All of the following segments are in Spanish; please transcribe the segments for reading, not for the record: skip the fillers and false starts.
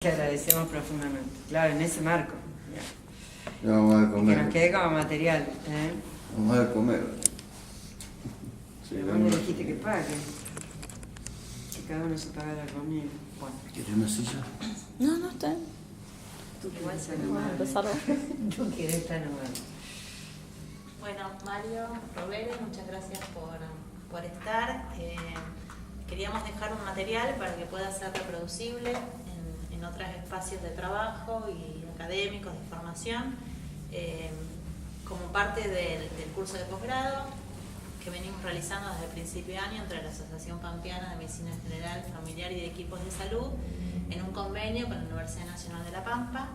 Te agradecemos profundamente. Claro, en ese marco. Ya vamos a comer. Que nos quede como material. Vamos a comer. Sí, Pero vos le dijiste que pague. Que cada uno se paga la comida. Bueno. ¿Quieres una silla? No, no está bien. Tú igual se Vamos a empezar. Tú quieres estar nomás. Bueno, Mario, Robere, muchas gracias por estar. Queríamos dejar un material para que pueda ser reproducible en otros espacios de trabajo y académicos, de formación, como parte del curso de posgrado que venimos realizando desde el principio de año entre la Asociación Pampeana de Medicina General, Familiar y de Equipos de Salud, en un convenio con la Universidad Nacional de La Pampa,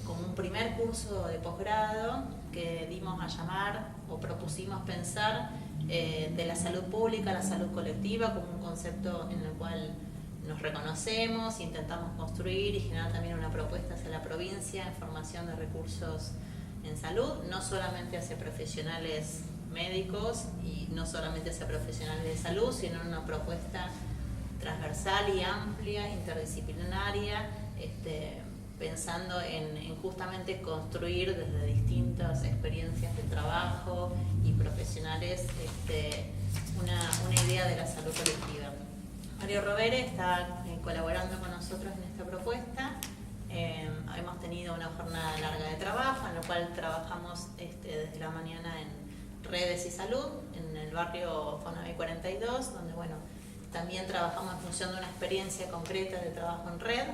como un primer curso de posgrado que dimos a llamar o propusimos pensar de la salud pública a la salud colectiva como un concepto en el cual nos reconocemos, intentamos construir y generar también una propuesta hacia la provincia en formación de recursos en salud, no solamente hacia profesionales médicos y no solamente hacia profesionales de salud, sino una propuesta transversal y amplia, interdisciplinaria, pensando en justamente construir desde distintas experiencias de trabajo y profesionales una idea de la salud colectiva. Mario Robere está colaborando con nosotros en esta propuesta. Hemos tenido una jornada larga de trabajo en la cual trabajamos desde la mañana en redes y salud, en el barrio Fonaví 42, donde también trabajamos en función de una experiencia concreta de trabajo en red,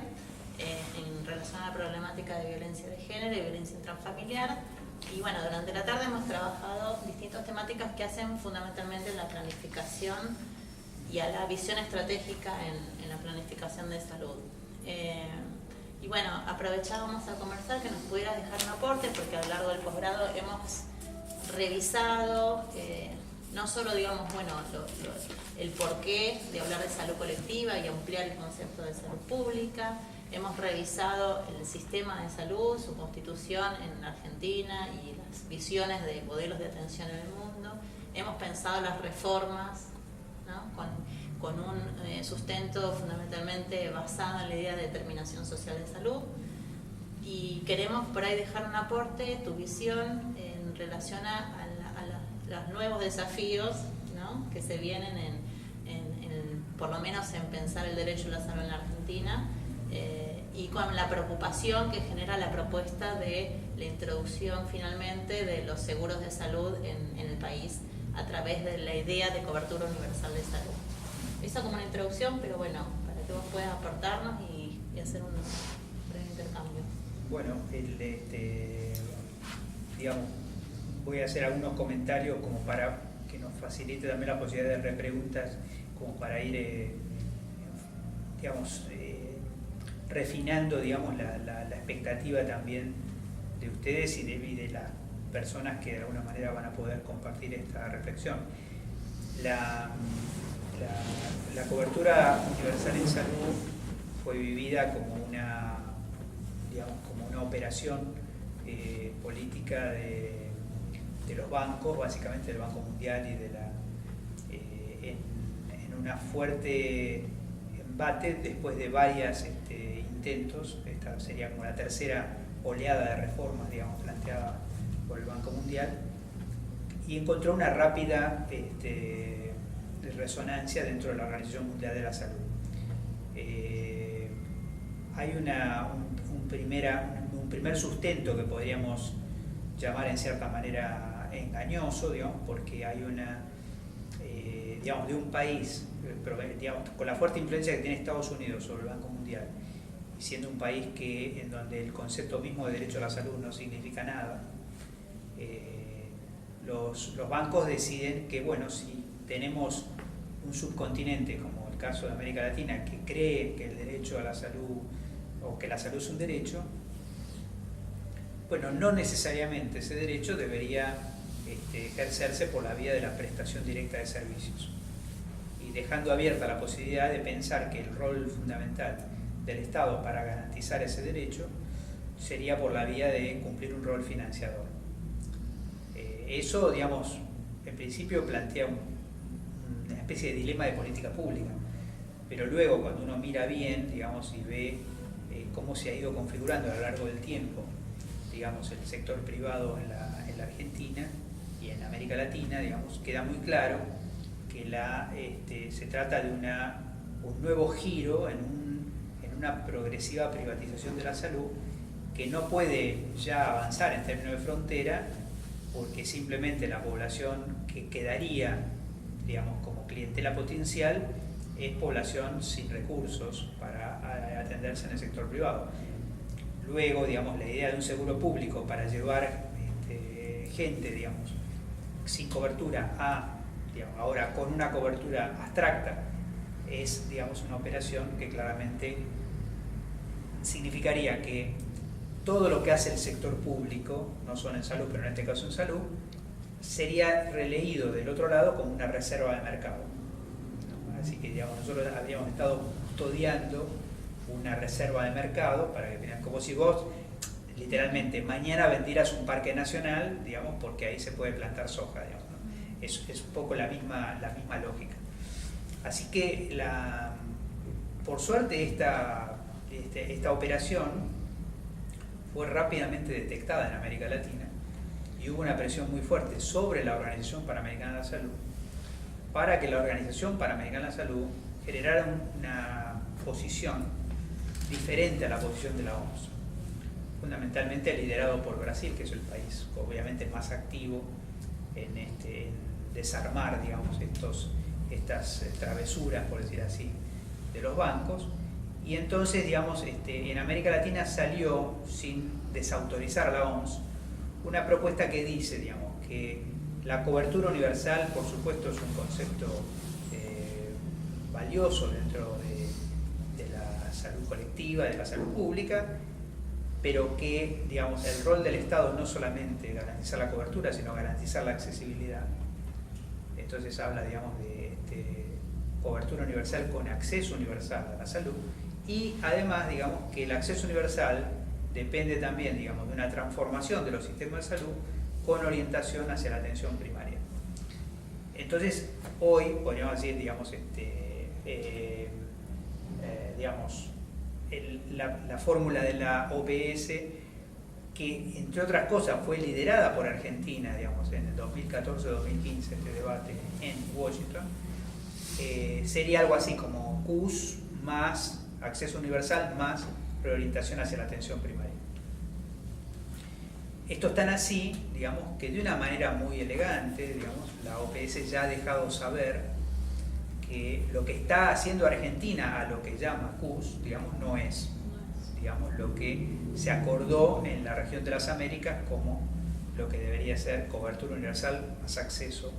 en relación a la problemática de violencia de género y violencia intrafamiliar. Y durante la tarde hemos trabajado distintas temáticas que hacen fundamentalmente la planificación y a la visión estratégica en la planificación de salud. Aprovechábamos a conversar que nos pudieras dejar un aporte, porque a lo largo del posgrado hemos revisado no solo el porqué de hablar de salud colectiva y ampliar el concepto de salud pública. Hemos revisado el sistema de salud, su constitución en Argentina y las visiones de modelos de atención en el mundo. Hemos pensado las reformas, ¿no? con un sustento fundamentalmente basado en la idea de determinación social de salud. Y queremos por ahí dejar un aporte, tu visión en relación a los nuevos desafíos, ¿no? Que se vienen por lo menos en pensar el derecho a la salud en la Argentina, y con la preocupación que genera la propuesta de la introducción finalmente de los seguros de salud en el país a través de la idea de cobertura universal de salud. Eso como una introducción, pero para que vos puedas aportarnos y hacer un breve intercambio. Bueno, voy a hacer algunos comentarios como para que nos facilite también la posibilidad de repreguntas, como para ir, refinando, la expectativa también de ustedes y de las personas que de alguna manera van a poder compartir esta reflexión. La cobertura universal en salud fue vivida como una operación política de los bancos, básicamente del Banco Mundial y en una fuerte embate después de varios intentos. Esta sería como la tercera oleada de reformas, planteada por el Banco Mundial, y encontró una rápida resonancia dentro de la Organización Mundial de la Salud. Hay un primer sustento que podríamos llamar en cierta manera engañoso, porque hay de un país, con la fuerte influencia que tiene Estados Unidos sobre el Banco Mundial, y siendo un país en donde el concepto mismo de derecho a la salud no significa nada, los bancos deciden que, si tenemos un subcontinente como el caso de América Latina que cree que el derecho a la salud o que la salud es un derecho, no necesariamente ese derecho debería ejercerse por la vía de la prestación directa de servicios, y dejando abierta la posibilidad de pensar que el rol fundamental del Estado para garantizar ese derecho sería por la vía de cumplir un rol financiador. Eso, en principio plantea una especie de dilema de política pública, pero luego cuando uno mira bien, y ve cómo se ha ido configurando a lo largo del tiempo, digamos, el sector privado en la Argentina y en América Latina, digamos, queda muy claro que se trata de un nuevo giro en una progresiva privatización de la salud que no puede ya avanzar en términos de frontera, porque simplemente la población que quedaría, digamos, como clientela potencial es población sin recursos para atenderse en el sector privado. Luego, digamos, la idea de un seguro público para llevar gente, digamos, sin cobertura digamos, ahora con una cobertura abstracta, es, digamos, una operación que claramente significaría que todo lo que hace el sector público, no solo en salud, pero en este caso en salud, sería releído del otro lado como una reserva de mercado. Así que, digamos, nosotros habíamos estado custodiando una reserva de mercado para que tengan, como si vos literalmente mañana vendieras un parque nacional, digamos, porque ahí se puede plantar soja, digamos, ¿no? Es un poco la misma lógica. Así que por suerte esta operación fue rápidamente detectada en América Latina y hubo una presión muy fuerte sobre la Organización Panamericana de la Salud para que la Organización Panamericana de la Salud generara una posición diferente a la posición de la OMS, fundamentalmente liderado por Brasil, que es el país obviamente más activo en desarmar, digamos, estas travesuras, por decir así, de los bancos. Y entonces, digamos, en América Latina salió, sin desautorizar a la OMS, una propuesta que dice, digamos, que la cobertura universal, por supuesto, es un concepto valioso dentro de la salud colectiva, de la salud pública, pero que, digamos, el rol del Estado no solamente garantizar la cobertura, sino garantizar la accesibilidad. Entonces habla, digamos, de cobertura universal con acceso universal a la salud, y además, digamos, que el acceso universal depende también, digamos, de una transformación de los sistemas de salud con orientación hacia la atención primaria. Entonces, hoy podríamos decir, digamos, la fórmula de la OPS, que entre otras cosas fue liderada por Argentina, digamos, en el 2014-2015, este debate en Washington, sería algo así como CUS más acceso universal más reorientación hacia la atención primaria. Esto es tan así, digamos, que de una manera muy elegante, digamos, la OPS ya ha dejado saber que lo que está haciendo Argentina a lo que llama CUS, digamos, no es, digamos, lo que se acordó en la región de las Américas como lo que debería ser cobertura universal más acceso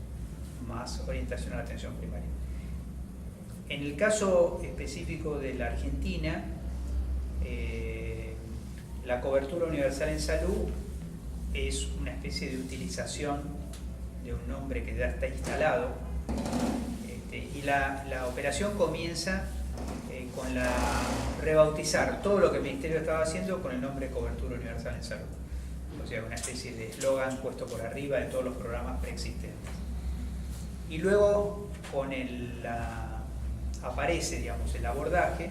más orientación a la atención primaria. En el caso específico de la Argentina, la cobertura universal en salud es una especie de utilización de un nombre que ya está instalado, y la operación comienza con rebautizar todo lo que el Ministerio estaba haciendo con el nombre Cobertura Universal en Salud. O sea, una especie de eslogan puesto por arriba de todos los programas preexistentes. Y luego aparece, digamos, el abordaje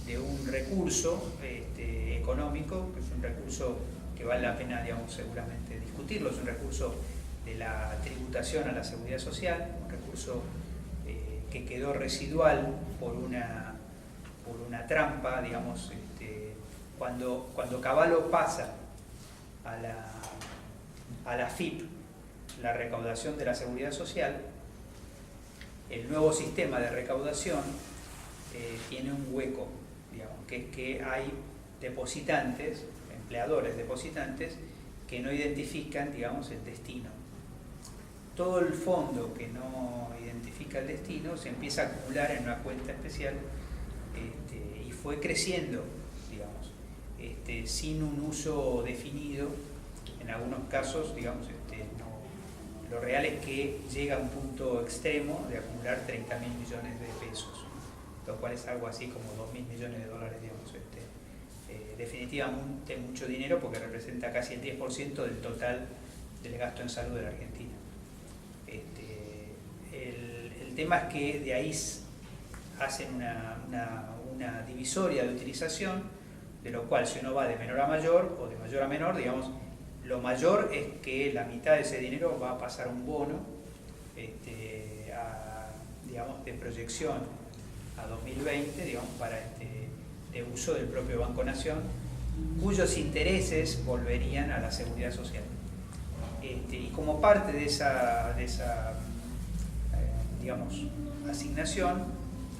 de un recurso económico, que es un recurso que vale la pena, digamos, seguramente discutirlo. Es un recurso de la tributación a la seguridad social, un recurso que quedó residual por una trampa, digamos, cuando Cavallo pasa a la FIP, la recaudación de la seguridad social, el nuevo sistema de recaudación tiene un hueco, digamos, que es que hay depositantes, empleadores depositantes, que no identifican, digamos, el destino. Todo el fondo que no identifica el destino se empieza a acumular en una cuenta especial, y fue creciendo, digamos, sin un uso definido. En algunos casos, digamos, lo real es que llega a un punto extremo de acumular 30.000 millones de pesos, lo cual es algo así como 2.000 millones de dólares, digamos, definitivamente mucho dinero, porque representa casi el 10% del total del gasto en salud de la Argentina. El tema es que de ahí hacen una divisoria de utilización, de lo cual si uno va de menor a mayor o de mayor a menor, digamos, lo mayor es que la mitad de ese dinero va a pasar a un bono, digamos, de proyección a 2020, digamos, para de uso del propio Banco Nación, cuyos intereses volverían a la Seguridad Social. Y como parte de esa digamos, asignación,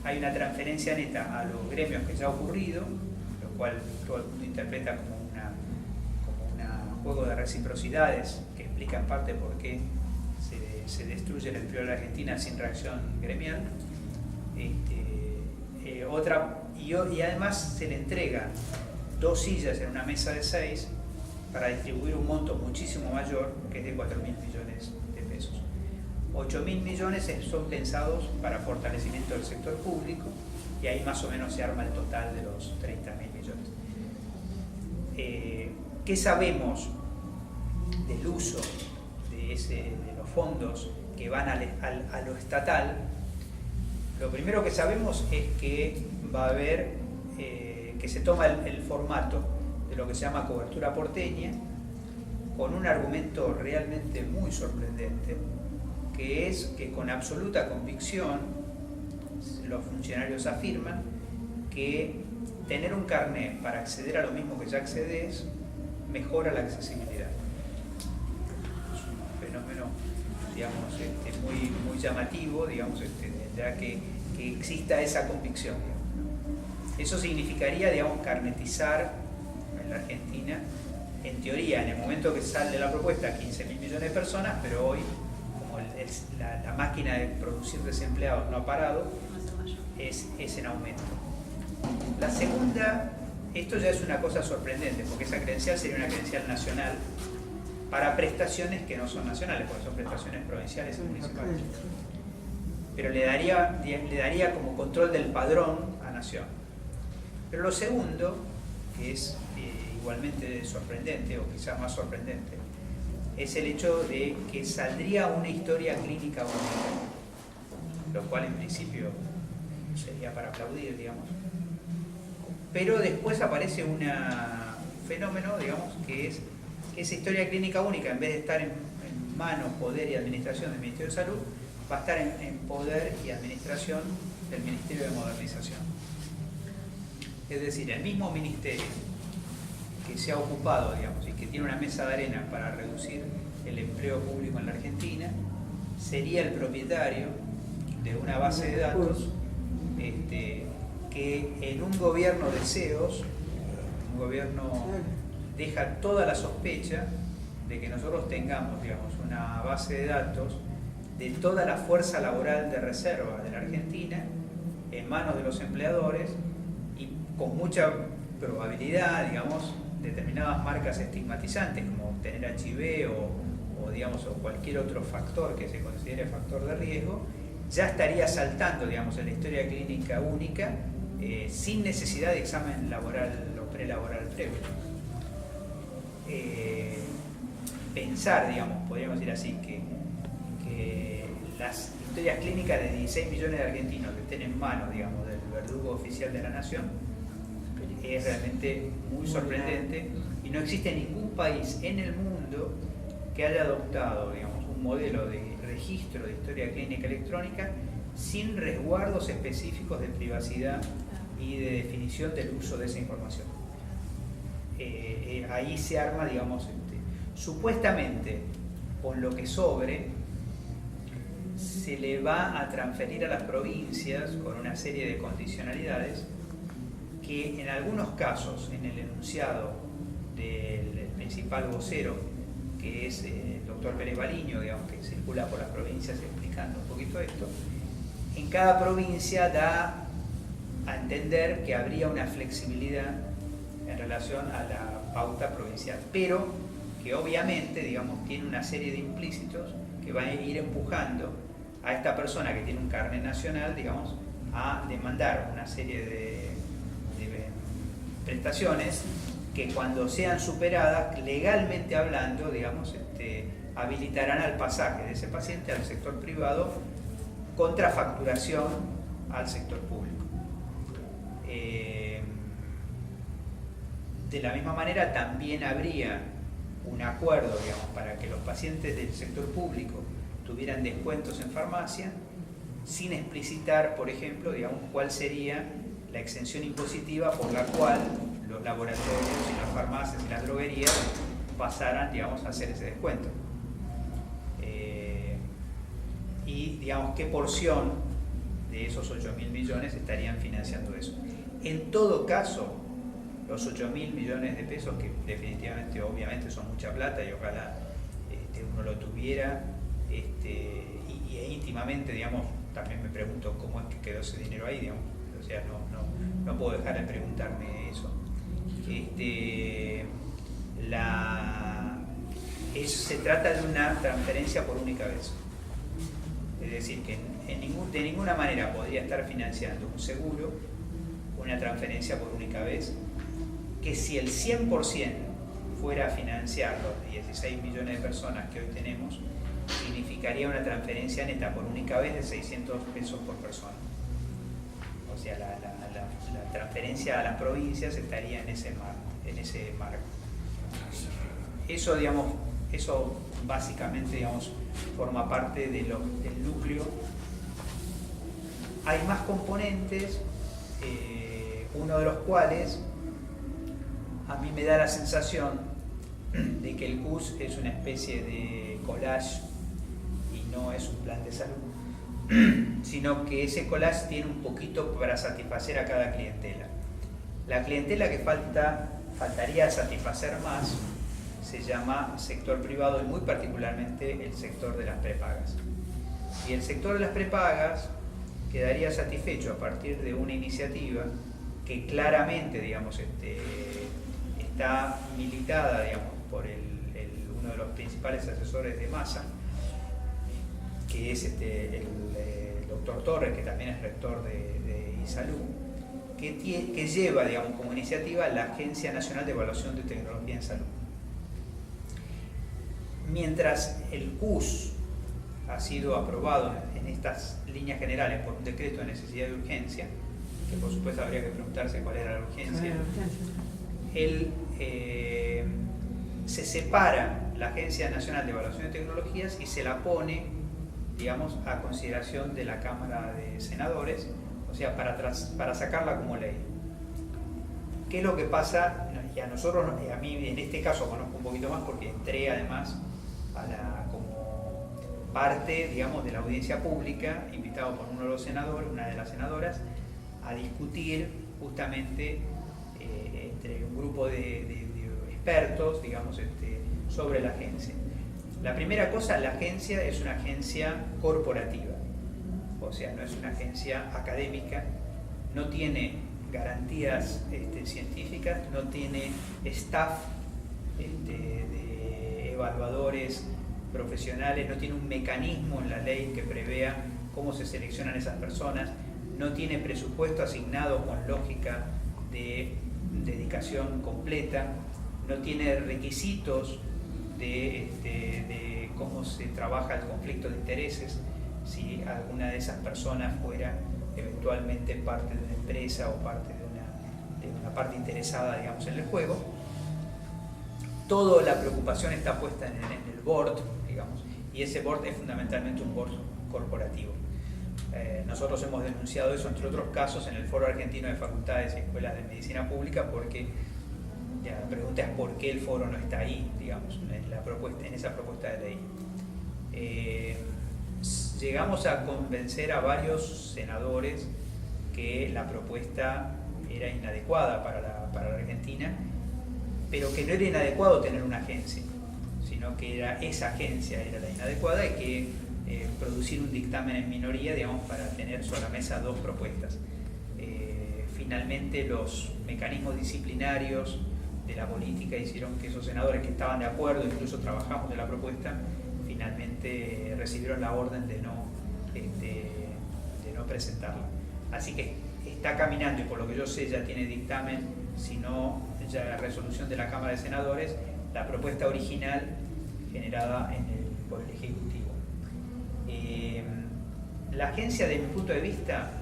hay una transferencia neta a los gremios que ya ha ocurrido, lo cual todo el mundo interpreta como un juego de reciprocidades que explica en parte por qué se destruye el empleo de la Argentina sin reacción gremial. Y además se le entrega 2 sillas en una mesa de 6 para distribuir un monto muchísimo mayor, que es de 4.000 millones de pesos. 8.000 millones son pensados para fortalecimiento del sector público, y ahí más o menos se arma el total de los 30.000 millones. ¿Qué sabemos del uso de los fondos que van a lo estatal? Lo primero que sabemos es que va a haber, que se toma el formato de lo que se llama cobertura porteña, con un argumento realmente muy sorprendente, que es que con absoluta convicción los funcionarios afirman que tener un carnet para acceder a lo mismo que ya accedes mejora la accesibilidad. Es un fenómeno, digamos, muy llamativo, digamos, ya que exista esa convicción, digamos. Eso significaría, digamos, carnetizar en la Argentina, en teoría, en el momento que sale la propuesta, 15.000 millones de personas, pero hoy, como la máquina de producir desempleados no ha parado, es en aumento. La segunda, esto ya es una cosa sorprendente, porque esa credencial sería una credencial nacional para prestaciones que no son nacionales, porque son prestaciones provinciales y municipales. Pero le daría como control del padrón a Nación. Pero lo segundo, que es igualmente sorprendente, o quizás más sorprendente, es el hecho de que saldría una historia clínica única, lo cual en principio sería para aplaudir, digamos. Pero después aparece un fenómeno, digamos, que es que esa historia clínica única, en vez de estar en manos, poder y administración del Ministerio de Salud, va a estar en poder y administración del Ministerio de Modernización. Es decir, el mismo ministerio que se ha ocupado, digamos, y que tiene una mesa de arena para reducir el empleo público en la Argentina, sería el propietario de una base de datos que en un gobierno de CEOs, un gobierno deja toda la sospecha de que nosotros tengamos, digamos, una base de datos de toda la fuerza laboral de reserva de la Argentina en manos de los empleadores, y con mucha probabilidad, digamos, determinadas marcas estigmatizantes como tener HIV o digamos, o cualquier otro factor que se considere factor de riesgo, ya estaría saltando, digamos, en la historia clínica única, sin necesidad de examen laboral o prelaboral previo. Pensar, digamos, podríamos decir así, que las historias clínicas de 16 millones de argentinos que estén en manos, digamos, del verdugo oficial de la Nación, es realmente muy sorprendente, y no existe ningún país en el mundo que haya adoptado, digamos, un modelo de registro de historia clínica electrónica sin resguardos específicos de privacidad y de definición del uso de esa información. Ahí se arma, digamos, supuestamente con lo que sobre se le va a transferir a las provincias con una serie de condicionalidades que en algunos casos, en el enunciado del principal vocero, que es el doctor Pérez Baliño, digamos, que circula por las provincias explicando un poquito esto, en cada provincia da a entender que habría una flexibilidad en relación a la pauta provincial, pero que obviamente, digamos, tiene una serie de implícitos que van a ir empujando a esta persona que tiene un carnet nacional, digamos, a demandar una serie de prestaciones que, cuando sean superadas, legalmente hablando, digamos, habilitarán al pasaje de ese paciente al sector privado contra facturación al sector público. De la misma manera, también habría un acuerdo, digamos, para que los pacientes del sector público tuvieran descuentos en farmacia, sin explicitar, por ejemplo, digamos, cuál sería la exención impositiva por la cual los laboratorios y las farmacias y las droguerías pasaran, digamos, a hacer ese descuento. Y, digamos, qué porción de esos 8.000 millones estarían financiando eso. En todo caso, los 8.000 millones de pesos, que definitivamente, obviamente, son mucha plata y ojalá uno lo tuviera, y íntimamente, digamos, también me pregunto cómo es que quedó ese dinero ahí, digamos. O sea, no puedo dejar de preguntarme eso. Se trata de una transferencia por única vez. Es decir, que de ninguna manera podría estar financiando un seguro, una transferencia por única vez, que si el 100% fuera a financiar los 16 millones de personas que hoy tenemos, significaría una transferencia neta por única vez de 600 pesos por persona. O sea, la transferencia a las provincias estaría en ese marco. Eso, digamos, básicamente, digamos, forma parte del núcleo. Hay más componentes, uno de los cuales a mí me da la sensación de que el CUS es una especie de collage y no es un plan de salud, sino que ese collage tiene un poquito para satisfacer a cada clientela. La clientela que faltaría satisfacer más se llama sector privado y muy particularmente el sector de las prepagas. Y el sector de las prepagas quedaría satisfecho a partir de una iniciativa que claramente, digamos, está militada, digamos, por uno de los principales asesores de Massa, que es el doctor Torres, que también es rector de ISALU, que lleva, digamos, como iniciativa la Agencia Nacional de Evaluación de Tecnología en Salud. Mientras el CUS ha sido aprobado en estas líneas generales por un decreto de necesidad y urgencia, que por supuesto habría que preguntarse cuál era la urgencia, se separa la Agencia Nacional de Evaluación de Tecnologías y se la pone, digamos, a consideración de la Cámara de Senadores, o sea, para sacarla como ley. ¿Qué es lo que pasa? Y a nosotros, a mí en este caso conozco un poquito más porque entré además como parte, digamos, de la audiencia pública, invitado por uno de los senadores, una de las senadoras, a discutir justamente entre un grupo de expertos, digamos, sobre la agencia. La primera cosa, la agencia es una agencia corporativa, o sea, no es una agencia académica, no tiene garantías científicas, no tiene staff de evaluadores profesionales, no tiene un mecanismo en la ley que prevea cómo se seleccionan esas personas, no tiene presupuesto asignado con lógica de dedicación completa, no tiene requisitos de cómo se trabaja el conflicto de intereses, si alguna de esas personas fuera eventualmente parte de una empresa o parte de una parte interesada, digamos, en el juego. Toda la preocupación está puesta en el board, digamos, y ese board es fundamentalmente un board corporativo. Nosotros hemos denunciado eso, entre otros casos, en el Foro Argentino de Facultades y Escuelas de Medicina Pública, porque la pregunta es por qué el foro no está ahí, digamos, en esa propuesta de ley. Llegamos a convencer a varios senadores que la propuesta era inadecuada para la Argentina, pero que no era inadecuado tener una agencia, sino que esa agencia era la inadecuada y que producir un dictamen en minoría, digamos, para tener sobre la mesa dos propuestas. Finalmente los mecanismos disciplinarios de la política hicieron que esos senadores que estaban de acuerdo, incluso trabajamos en la propuesta, finalmente recibieron la orden de no presentarla. Así que está caminando y por lo que yo sé ya tiene dictamen, si no ya la resolución de la Cámara de Senadores, la propuesta original generada por el Ejecutivo. La agencia, desde mi punto de vista,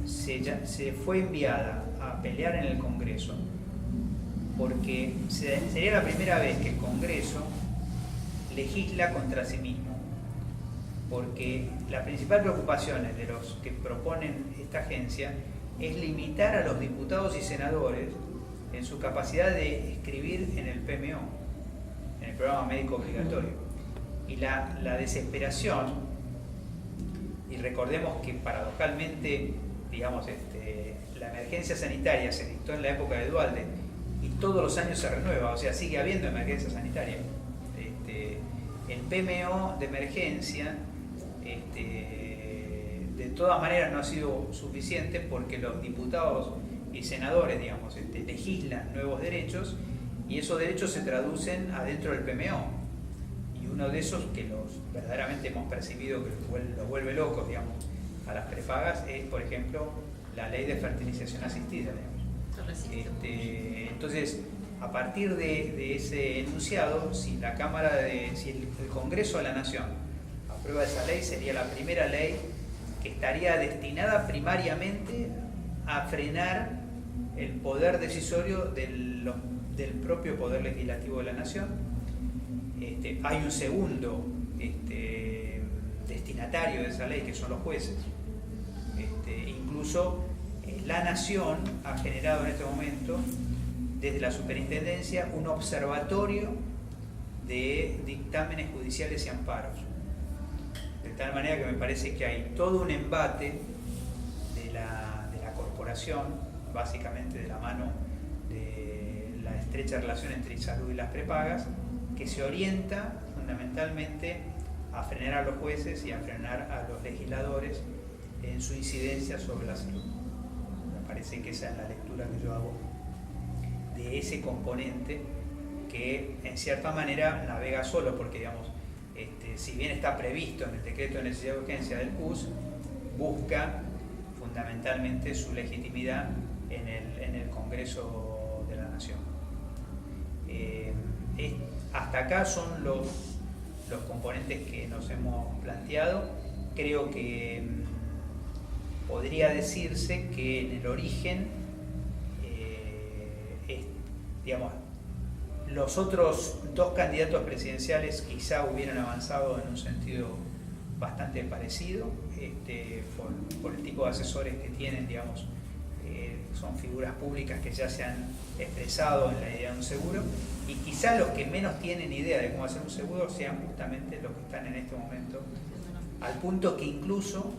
se fue enviada a pelear en el Congreso porque sería la primera vez que el Congreso legisla contra sí mismo, porque la principal preocupación de los que proponen esta agencia es limitar a los diputados y senadores en su capacidad de escribir en el PMO, en el programa médico obligatorio. Y la desesperación, y recordemos que paradojalmente, digamos, la emergencia sanitaria se dictó en la época de Duhalde y todos los años se renueva, o sea, sigue habiendo emergencia sanitaria. El PMO de emergencia de todas maneras no ha sido suficiente porque los diputados y senadores, digamos, legislan nuevos derechos y esos derechos se traducen adentro del PMO. Y uno de esos que verdaderamente hemos percibido que los vuelve locos, digamos, a las prepagas es, por ejemplo, la ley de fertilización asistida, digamos. Entonces, a partir de ese enunciado, si el Congreso de la Nación aprueba esa ley, sería la primera ley que estaría destinada primariamente a frenar el poder decisorio del propio poder legislativo de la Nación. Hay un segundo destinatario de esa ley, que son los jueces. Incluso la Nación ha generado en este momento, desde la Superintendencia, un observatorio de dictámenes judiciales y amparos. De tal manera que me parece que hay todo un embate de la corporación, básicamente de la mano de la estrecha relación entre salud y las prepagas, que se orienta fundamentalmente a frenar a los jueces y a frenar a los legisladores en su incidencia sobre la salud. Me parece que esa es la lectura que yo hago de ese componente que en cierta manera navega solo, porque digamos, si bien está previsto en el decreto de necesidad de urgencia del CUS, busca fundamentalmente su legitimidad en el Congreso de la Nación. Hasta acá son los componentes que nos hemos planteado. Creo que podría decirse que en el origen, digamos, los otros dos candidatos presidenciales quizá hubieran avanzado en un sentido bastante parecido, por el tipo de asesores que tienen, digamos, son figuras públicas que ya se han expresado en la idea de un seguro, y quizá los que menos tienen idea de cómo hacer un seguro sean justamente los que están en este momento, al punto que incluso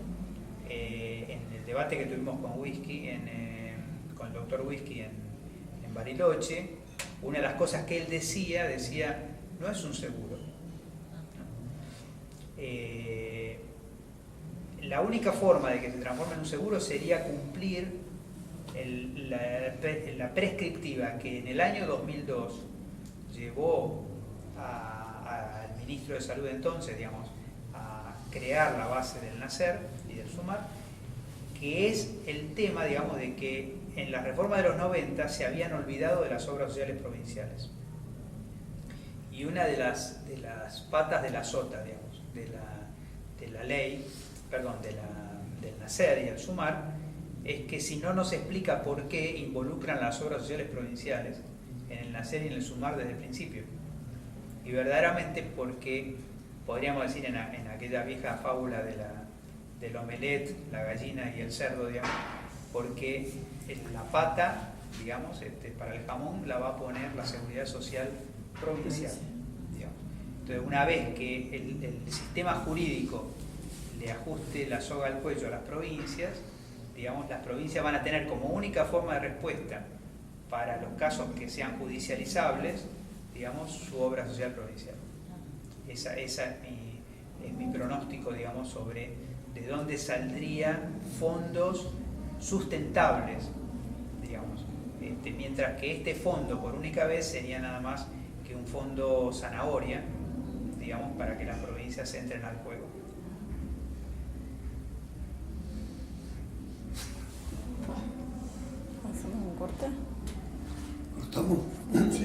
en el debate que tuvimos con con el doctor Whisky en Bariloche, una de las cosas que él decía, no es un seguro. La única forma de que se transforme en un seguro sería cumplir la prescriptiva que en el año 2002 llevó al ministro de Salud entonces, digamos, a crear la base del NACER y del SUMAR, que es el tema, digamos, de que en la reforma de los 90 se habían olvidado de las obras sociales provinciales. Y una de las patas de la sota, digamos, de la ley, perdón, del NACER y el SUMAR, es que si no nos explica por qué involucran las obras sociales provinciales en el NACER y en el SUMAR desde el principio. Y verdaderamente porque, podríamos decir en aquella vieja fábula del omelette, la gallina y el cerdo, digamos, porque la pata, digamos, para el jamón la va a poner la seguridad social provincial, digamos. Entonces, una vez que el sistema jurídico le ajuste la soga al cuello a las provincias, digamos, las provincias van a tener como única forma de respuesta para los casos que sean judicializables, digamos, su obra social provincial. Esa es mi pronóstico, digamos, sobre de dónde saldrían fondos sustentables, digamos, mientras que este fondo por única vez sería nada más que un fondo zanahoria, digamos, para que las provincias entren al juego. ¿Hacemos un corte? ¿Cortamos? Sí.